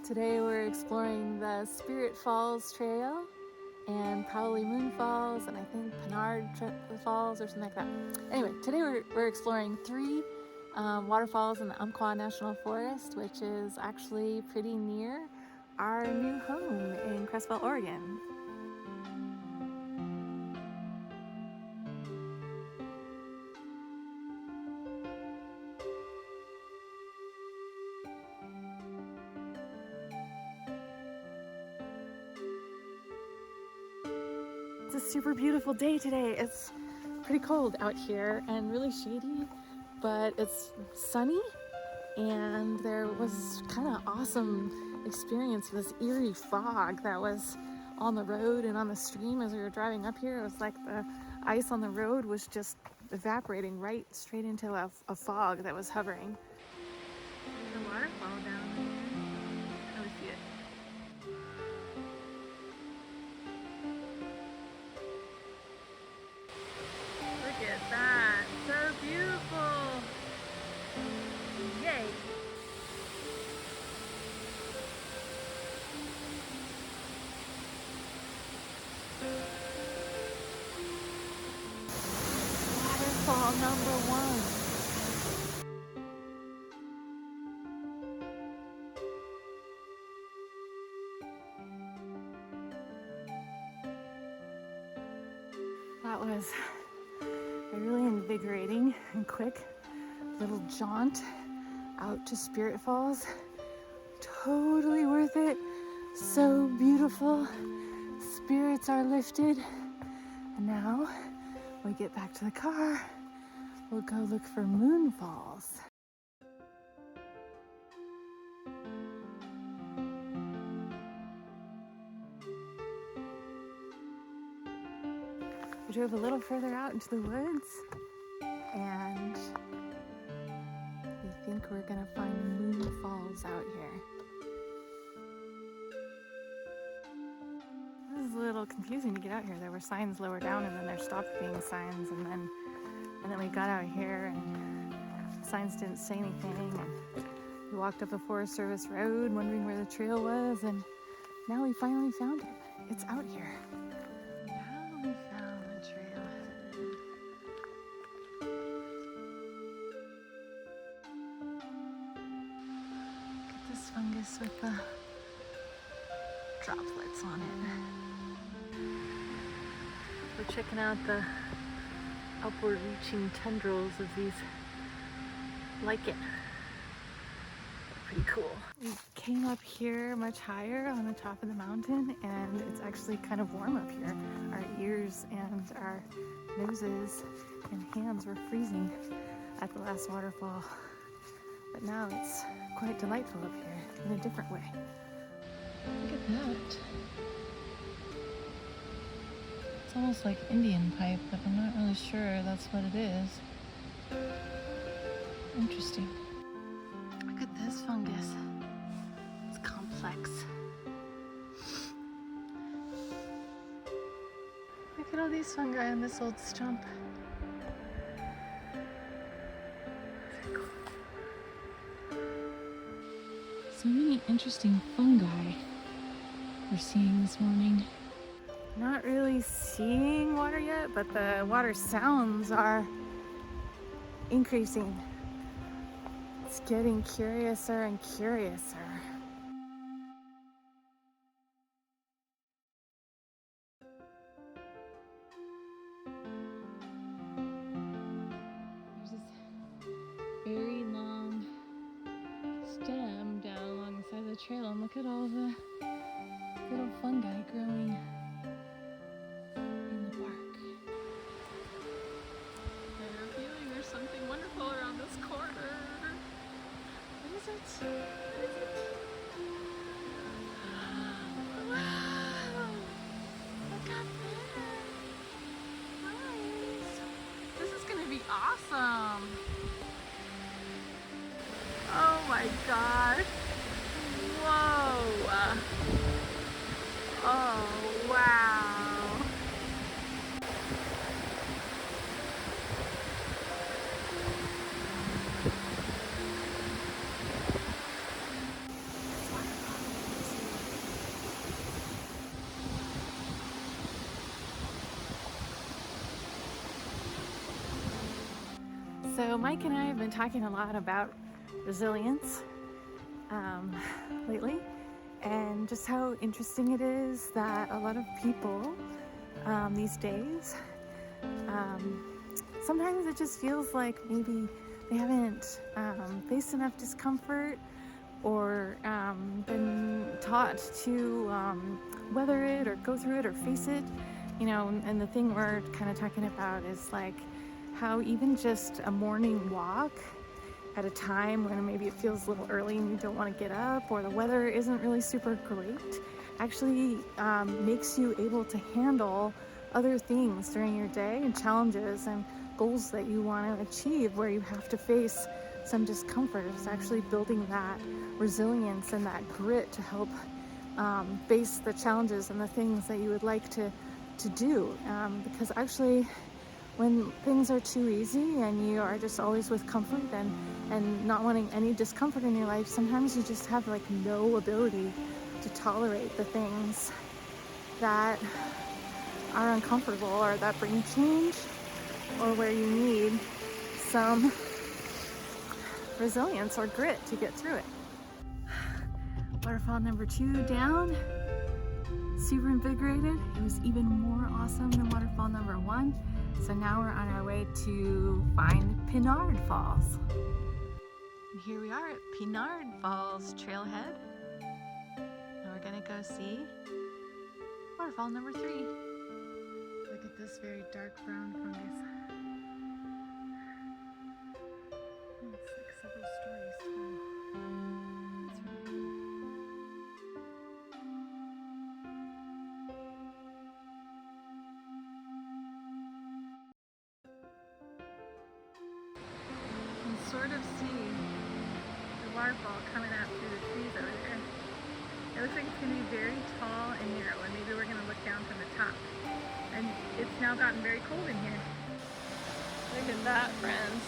Today we're exploring the Spirit Falls Trail and probably Moon Falls and I think Pinard Falls or something like that. Anyway, today we're exploring three waterfalls in the Umpqua National Forest, which is actually pretty near our new home in Crestville, Oregon. It's a super beautiful day today. It's pretty cold out here and really shady, but it's sunny, and there was kind of awesome experience with this eerie fog that was on the road and on the stream as we were driving up here. It was like the ice on the road was just evaporating right straight into a fog that was hovering. There's a waterfall down there. Let me see it. Look at that, so beautiful. Yay. Waterfall number one. That was a really invigorating and quick little jaunt out to Spirit Falls. Totally worth it. So beautiful. Spirits are lifted. And now we get back to the car. We'll go look for Moon Falls. We drove a little further out into the woods, and we think we're gonna find Moon Falls out here. This is a little confusing to get out here. There were signs lower down, and then there stopped being signs, and then we got out here, and signs didn't say anything, and we walked up a Forest Service road, wondering where the trail was, and now we finally found it. It's out here. Now we found the trailhead. Look at this fungus with the droplets on it. We're checking out the upward reaching tendrils of these lichen. Pretty cool. We came up here much higher on the top of the mountain, and it's actually kind of warm up here. Our ears and our noses and hands were freezing at the last waterfall, but now it's quite delightful up here in a different way. Look at that. It's almost like Indian pipe, but I'm not really sure that's what it is. Interesting. Look at this fungus. It's complex. Look at all these fungi on this old stump. Very cool. So many interesting fungi we're seeing this morning. Not really seeing water yet, but the water sounds are increasing. It's getting curiouser and curiouser. There's this very long stem down along the side of the trail, and look at all the little fungi growing in the bark. I have a feeling there's something wonderful around this corner. What is it? What is it? Wow! Look up there! Nice! This is gonna be awesome! Oh my gosh! Whoa! Oh, wow! So Mike and I have been talking a lot about resilience lately, and just how interesting it is that a lot of people these days, sometimes it just feels like maybe they haven't faced enough discomfort or been taught to weather it or go through it or face it, you know. And the thing we're kind of talking about is like how even just a morning walk at a time when maybe it feels a little early and you don't want to get up, or the weather isn't really super great, actually makes you able to handle other things during your day and challenges and goals that you want to achieve where you have to face some discomfort. It's actually building that resilience and that grit to help face the challenges and the things that you would like to do, because actually when things are too easy and you are just always with comfort and not wanting any discomfort in your life, sometimes you just have like no ability to tolerate the things that are uncomfortable or that bring change, or where you need some resilience or grit to get through it. Waterfall number 2 down, super invigorated. It was even more awesome than waterfall number 1. So now we're on our way to find Pinard Falls. And here we are at Pinard Falls trailhead. And we're gonna go see waterfall number 3. Look at this very dark brown fungus. It's like several stories tall. It's really cool. You can sort of see the waterfall coming out through the trees over there. It looks like it's going to be very tall and narrow, and maybe we're going to look down from the top. And it's now gotten very cold in here. Look at that, friends.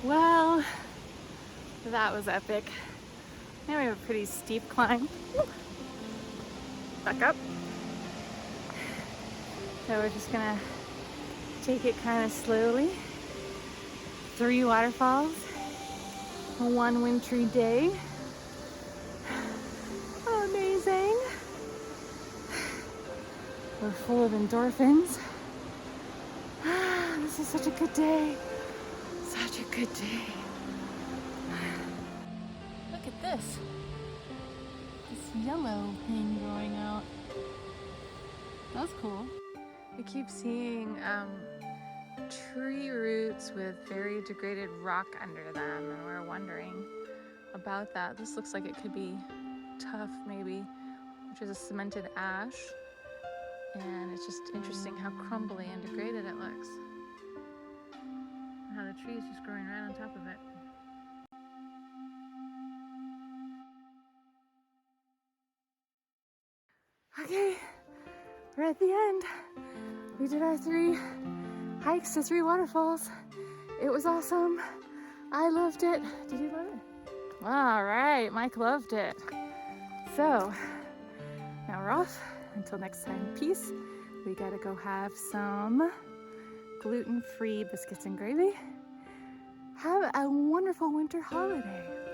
Well, that was epic. Now we have a pretty steep climb. Back up. So we're just gonna take it kind of slowly. 3 waterfalls, 1 wintry day. Amazing. We're full of endorphins. This is such a good day. Such a good day. Look at this. This yellow thing growing out. That's cool. We keep seeing tree roots with very degraded rock under them, and we're wondering about that. This looks like it could be tuff, maybe, which is a cemented ash. And it's just interesting how crumbly and degraded it looks. And how the tree is just growing right on top of it. Okay, we're at the end. We did our 3 hikes to 3 waterfalls. It was awesome. I loved it. Did you love it? All right, Mike loved it. So, now we're off. Until next time, peace. We gotta go have some gluten-free biscuits and gravy. Have a wonderful winter holiday.